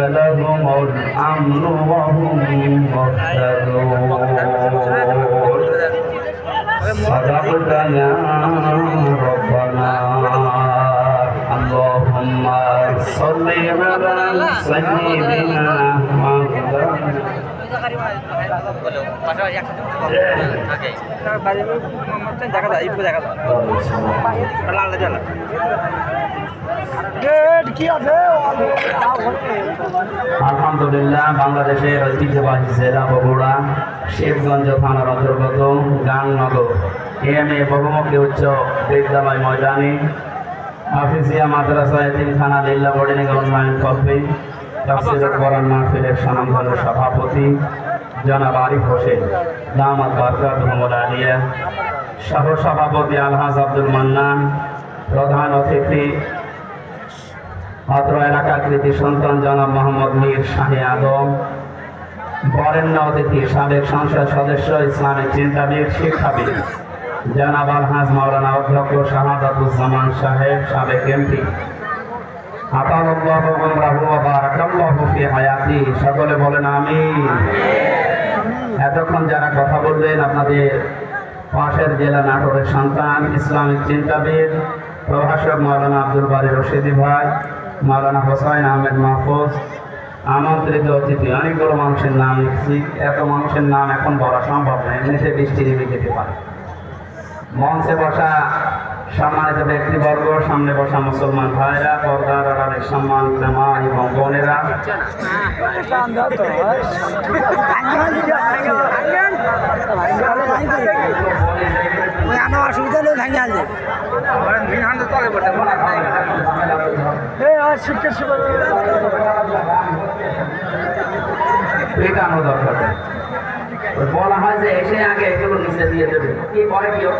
لهم الأمن وهم مهتدون صدقت يا ربنا اللهم صل على سيدنا محمد আলহামদুলিল্লাহ বাংলাদেশের ঐতিহ্যবাহী জেলা বগুড়া শিবগঞ্জ থানার অন্তর্গত গাংনগর এম.এ বহুমুখী উচ্চ বিদ্যালয় ময়দানে হাফিজিয়া মাদ্রাসা এতিমখানা লিল্লা বোর্ডিং উন্নয়ন কল্পে তাফসীরুল কোরআন মাহফিলের সম্মানিত সভাপতি জনাব আরিফ হোসেন দামাত বারকাতুহুল আলিয়া, সহ সভাপতি আলহাজ আব্দুল মান্নান, প্রধান অতিথি অত্র এলাকার কৃতি সন্তান জনাব মোহাম্মদ মীর শাহে আদম, বরেণ্য অতিথি সাবেক সংসদ সদস্য ইসলামিক চিন্তাবিদ শিক্ষাবিদ জনাব আলহাজ মাওলানা অধ্যক্ষ শাহাদাতুজ্জামান সাহেব, সাবেক এমপি, আতাল্লাহু উমরাহু ওয়া বারাকাল্লাহু ফি হায়াতি, সকলে বলেন আমিন। এতক্ষণ যারা কথা বলবেন আপনাদের পাশের জেলা নাটোরের সন্তান ইসলামিক চিন্তাবিদ প্রভাষক মাওলানা আব্দুল বারী রশিদি ভাই, মাওলানা হোসাইন আহমেদ মাহফুজ, আমন্ত্রিত অতিথি অনেকগুলো মানুষের নাম লিখছি, এত মানুষের নাম এখন বলা সম্ভব নয়, এমনিতে বৃষ্টি নেমে যেতে পারে। মঞ্চে বসা সম্মানিত ব্যক্তিবর্গ, সামনে বসা মুসলমান ভাইরা, পর্দার আড়ালের সম্মানিত মা এবং বোনেরা, পেটানো দরকার। বলা হয় যে এসে আগে এগুলো নিচে দিয়ে দেবে, কি পরে কেউ